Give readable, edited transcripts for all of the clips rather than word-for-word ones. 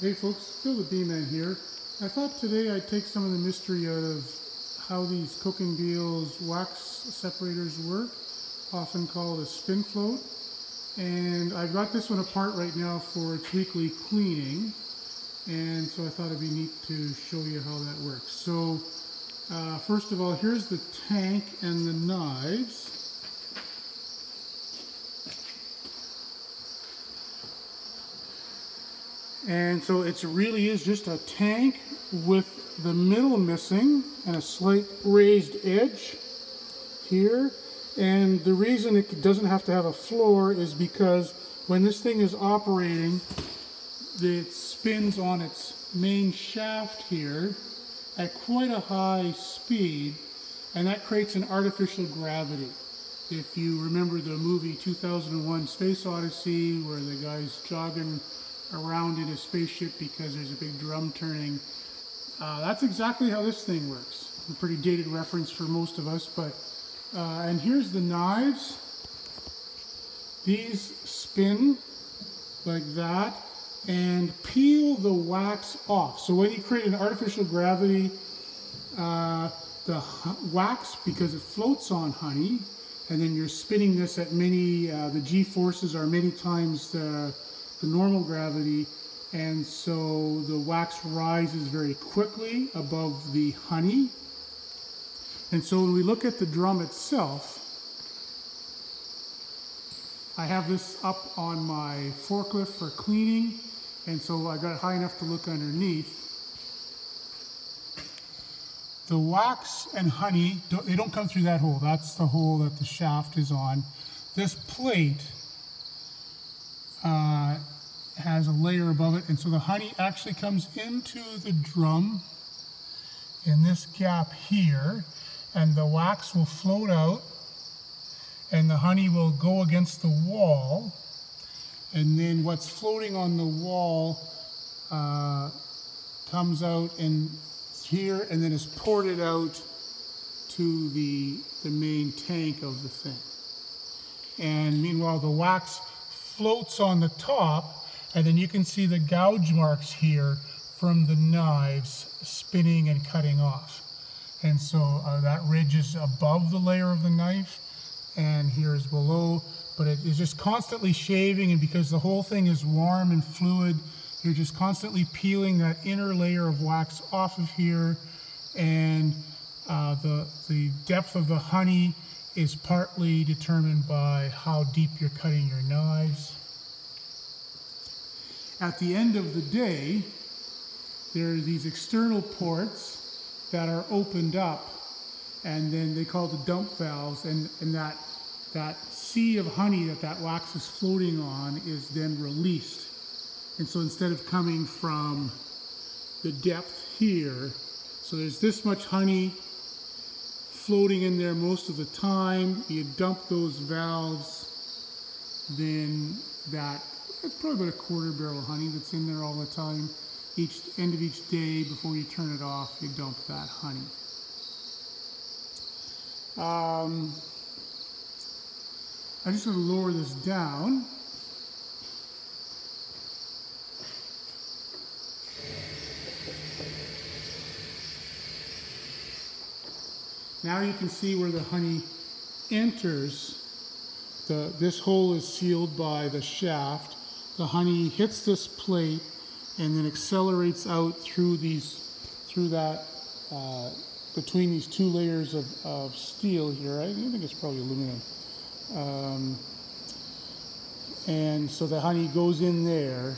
Hey folks, Phil the Bee Man here. I thought today I'd take some of the mystery out of how these Cooking Beals wax separators work, often called a spin float. And I've got this one apart right now for its weekly cleaning, and so I thought it'd be neat to show you how that works. So first of all, here's the tank and the knives. And so it really is just a tank with the middle missing and a slight raised edge here. And the reason it doesn't have to have a floor is because when this thing is operating, it spins on its main shaft here at quite a high speed, and that creates an artificial gravity. If you remember the movie 2001 Space Odyssey, where the guy's jogging around in a spaceship because there's a big drum turning. That's exactly how this thing works. A pretty dated reference for most of us, but and here's the knives. These spin like that and peel the wax off. So when you create an artificial gravity, the wax, because it floats on honey, and then you're spinning this at many, the G-forces are many times the normal gravity, and so the wax rises very quickly above the honey. And so when we look at the drum itself, I have this up on my forklift for cleaning, and so I got it high enough to look underneath. The wax and honey, they don't come through that hole. That's the hole that the shaft is on. This plate has a layer above it, and so the honey actually comes into the drum in this gap here, and the wax will float out and the honey will go against the wall, and then what's floating on the wall comes out and here, and then is ported out to the main tank of the thing. And meanwhile the wax floats on the top, and then you can see the gouge marks here from the knives spinning and cutting off. And so that ridge is above the layer of the knife, and here is below, but it is just constantly shaving, and because the whole thing is warm and fluid, you're just constantly peeling that inner layer of wax off of here, and the depth of the honey is partly determined by how deep you're cutting your knives. At the end of the day, there are these external ports that are opened up, and then they call the dump valves, and that sea of honey that wax is floating on is then released. And so instead of coming from the depth here, so there's this much honey floating in there most of the time, you dump those valves, then that's probably about a quarter barrel of honey that's in there all the time. Each end of each day, before you turn it off, you dump that honey. I'm just going to lower this down. Now you can see where the honey enters. This hole is sealed by the shaft. The honey hits this plate and then accelerates out through between these two layers of steel here. I think it's probably aluminum. And so the honey goes in there,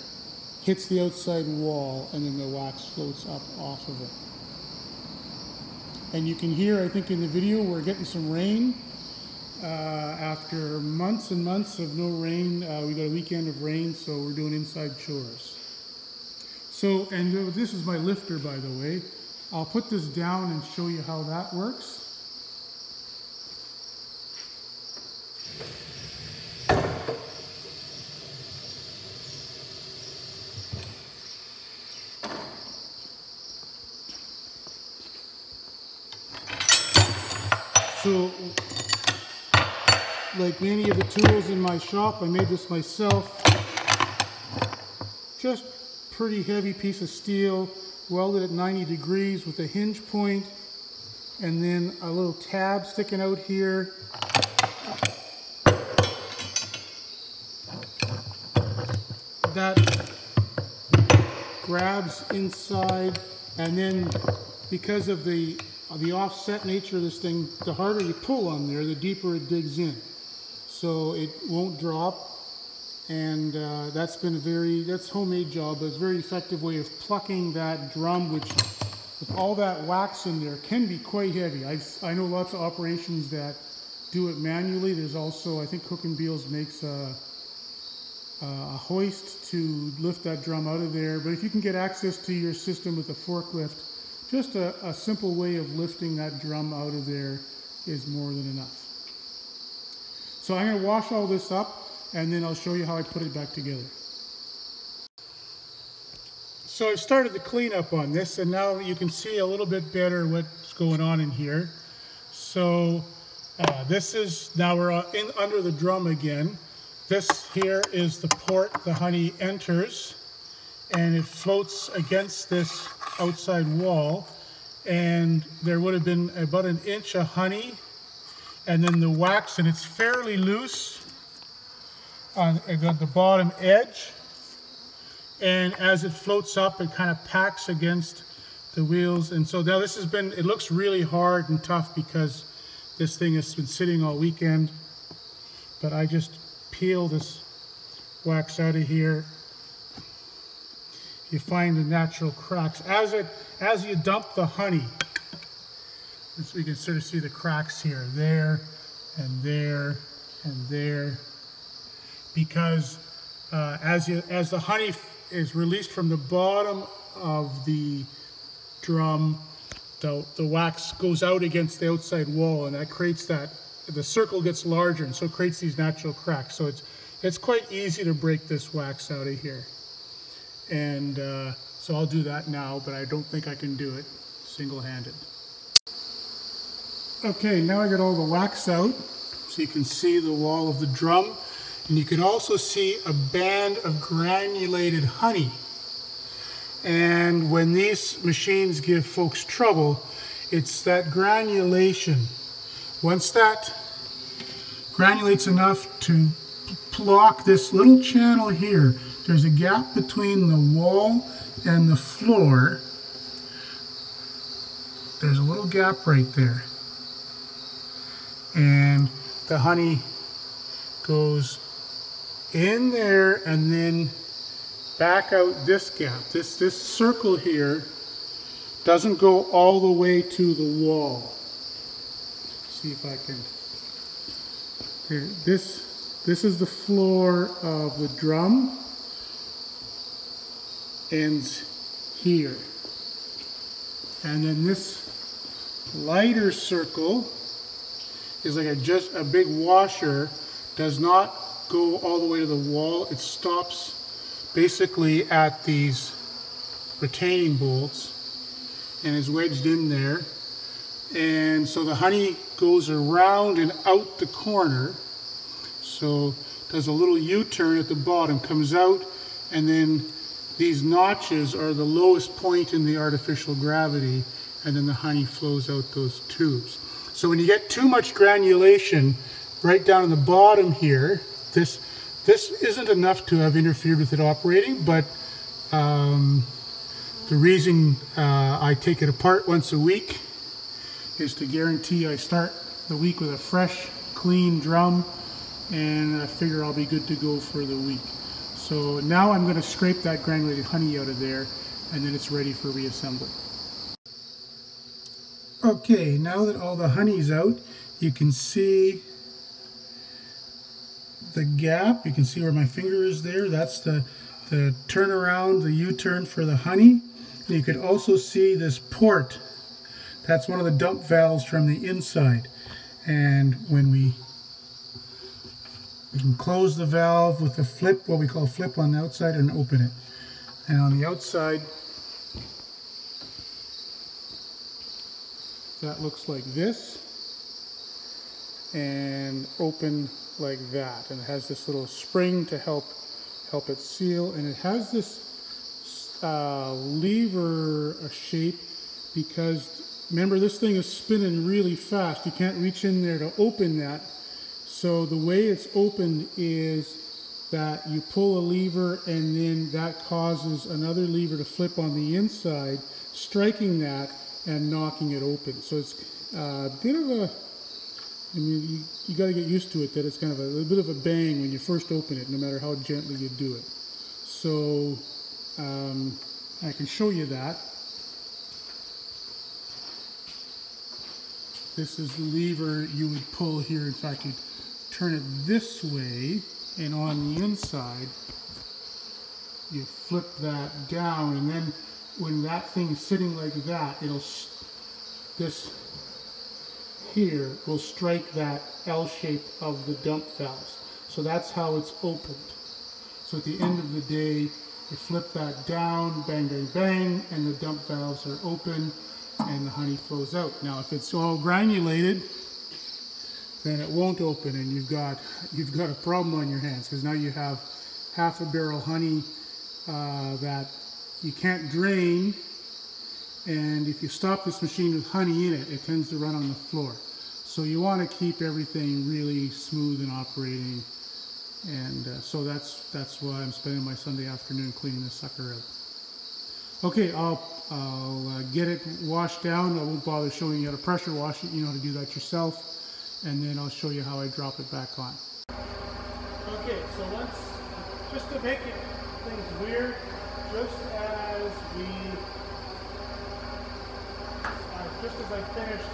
hits the outside wall, and then the wax floats up off of it. And you can hear, I think in the video, we're getting some rain. After months and months of no rain, we got a weekend of rain, so we're doing inside chores. So, and this is my lifter, by the way. I'll put this down and show you how that works. So, like many of the tools in my shop, I made this myself. Just pretty heavy piece of steel, welded at 90 degrees with a hinge point, and then a little tab sticking out here. That grabs inside, and then because of the offset nature of this thing, the harder you pull on there, the deeper it digs in. So it won't drop, and that's homemade job, but it's a very effective way of plucking that drum, which with all that wax in there can be quite heavy. I know lots of operations that do it manually. There's also, I think Cook & Beals makes a hoist to lift that drum out of there, but if you can get access to your system with a forklift, just a simple way of lifting that drum out of there is more than enough. So I'm going to wash all this up, and then I'll show you how I put it back together. So I've started the cleanup on this, and now you can see a little bit better what's going on in here. So this is, now we're under the drum again. This here is the port the honey enters, and it floats against this outside wall, and there would have been about 1 inch of honey, and then the wax, and it's fairly loose on the bottom edge, and as it floats up it kind of packs against the wheels. And so now this has been, it looks really hard and tough because this thing has been sitting all weekend, but I just peel this wax out of here. You find the natural cracks as you dump the honey. We can sort of see the cracks here, there and there and there, because as the honey is released from the bottom of the drum, the wax goes out against the outside wall, and that creates the circle gets larger, and so it creates these natural cracks. So it's quite easy to break this wax out of here. And so I'll do that now, but I don't think I can do it single-handed. Okay, now I got all the wax out, so you can see the wall of the drum, and you can also see a band of granulated honey. And when these machines give folks trouble, it's that granulation. Once that granulates enough to block this little channel here, there's a gap between the wall and the floor. There's a little gap right there. And the honey goes in there and then back out this gap. This circle here doesn't go all the way to the wall. See if I can. Here, this is the floor of the drum. Ends here. And then this lighter circle is like just a big washer, does not go all the way to the wall. It stops basically at these retaining bolts and is wedged in there. And so the honey goes around and out the corner. So does a little U-turn at the bottom, comes out, and then these notches are the lowest point in the artificial gravity, and then the honey flows out those tubes. So when you get too much granulation right down in the bottom here, this isn't enough to have interfered with it operating, but the reason I take it apart once a week is to guarantee I start the week with a fresh, clean drum, and I figure I'll be good to go for the week. So now I'm going to scrape that granulated honey out of there, and then it's ready for reassembly. Okay, now that all the honey's out, you can see the gap. You can see where my finger is there. That's the turnaround, the U-turn for the honey. And you can also see this port. That's one of the dump valves from the inside. And when we can close the valve with a flip, what we call a flip on the outside, and open it. And on the outside, that looks like this, and open like that. And it has this little spring to help it seal, and it has this lever shape because remember this thing is spinning really fast. You can't reach in there to open that. So the way it's opened is that you pull a lever and then that causes another lever to flip on the inside, striking that and knocking it open. So it's a bit of a, I mean, you got to get used to it, that it's kind of a little bit of a bang when you first open it, no matter how gently you do it. So I can show you that. This is the lever you would pull here. In fact, you'd turn it this way, and on the inside, you flip that down, and then when that thing's sitting like that, this here will strike that L shape of the dump valves. So that's how it's opened. So at the end of the day, you flip that down, bang, bang, bang, and the dump valves are open and the honey flows out. Now if it's all granulated, then it won't open and you've got a problem on your hands, because now you have half a barrel honey that you can't drain, and if you stop this machine with honey in it, it tends to run on the floor. So you want to keep everything really smooth and operating, and so that's why I'm spending my Sunday afternoon cleaning this sucker out. Okay, I'll get it washed down. I won't bother showing you how to pressure wash it. You know how to do that yourself, and then I'll show you how I drop it back on. Okay, so just to make things weird, just as I finished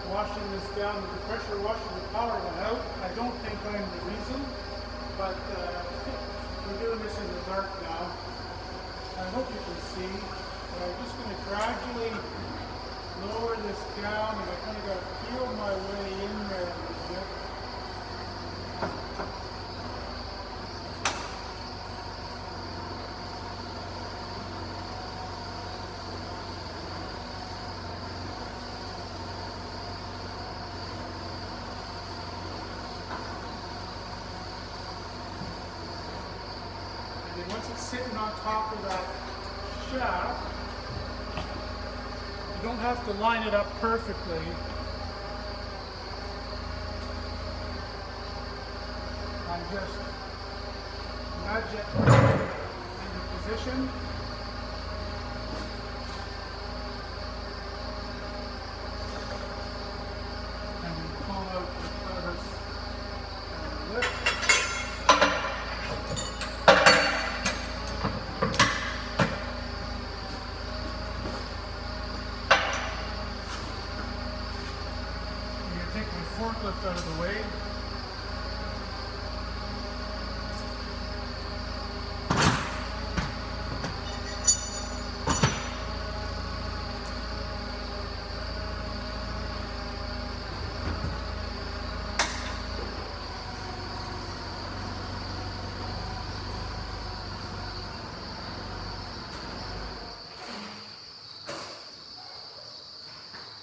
washing this down with the pressure washer, the power went out. I don't think I'm the reason, but we're doing this in the dark now. I hope you can see, but I'm just going to gradually lower this down, and I kind of got to feel my way in there a little bit. And once it's sitting on top of that shaft, you don't have to line it up perfectly. I just nudge it into position. And we pull out the clevis and lift. Forklift out of the way.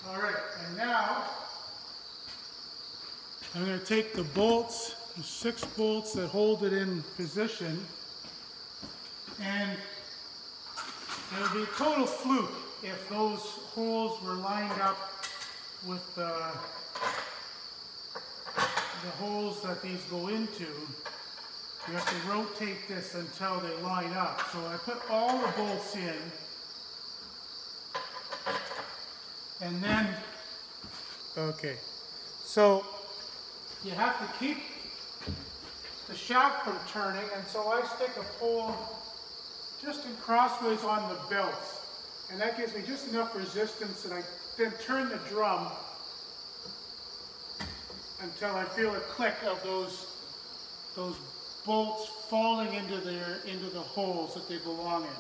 All right, and now I'm going to take the bolts, the 6 bolts that hold it in position, and it would be a total fluke if those holes were lined up with the holes that these go into. You have to rotate this until they line up. So I put all the bolts in, and then, okay, so you have to keep the shaft from turning, and so I stick a pole just in crossways on the belts, and that gives me just enough resistance, and I then turn the drum until I feel a click of those bolts falling into the holes that they belong in.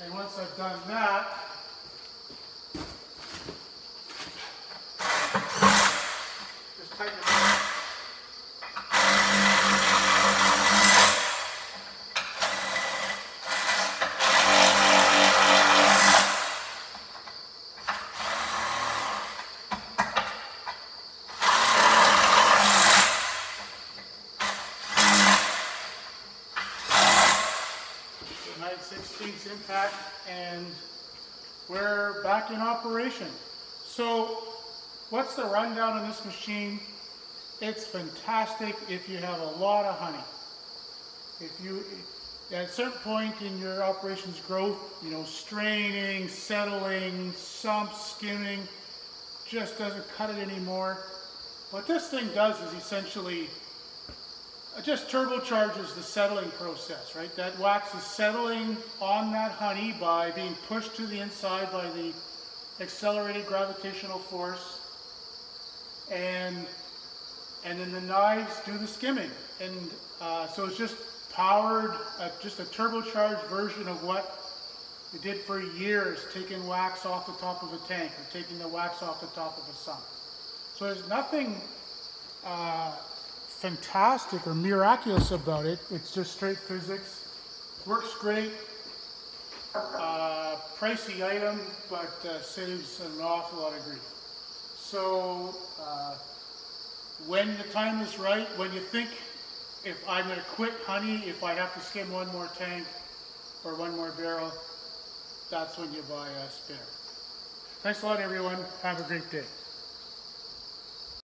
And once I've done that, tighten it up. 9/16 impact, and we're back in operation. So what's the rundown on this machine? It's fantastic if you have a lot of honey. If you, at a certain point in your operation's growth, you know, straining, settling, sumps, skimming, just doesn't cut it anymore. What this thing does is essentially just turbocharges the settling process, right? That wax is settling on that honey by being pushed to the inside by the accelerated gravitational force, and then the knives do the skimming. And so it's just powered, just a turbocharged version of what it did for years, taking wax off the top of a tank or taking the wax off the top of a sump. So there's nothing fantastic or miraculous about it. It's just straight physics. Works great. Pricey item, but saves an awful lot of grief. So when the time is right, when you think, if I'm going to quit honey, if I have to skim one more tank or one more barrel, that's when you buy a spinner. Thanks a lot, everyone. Have a great day.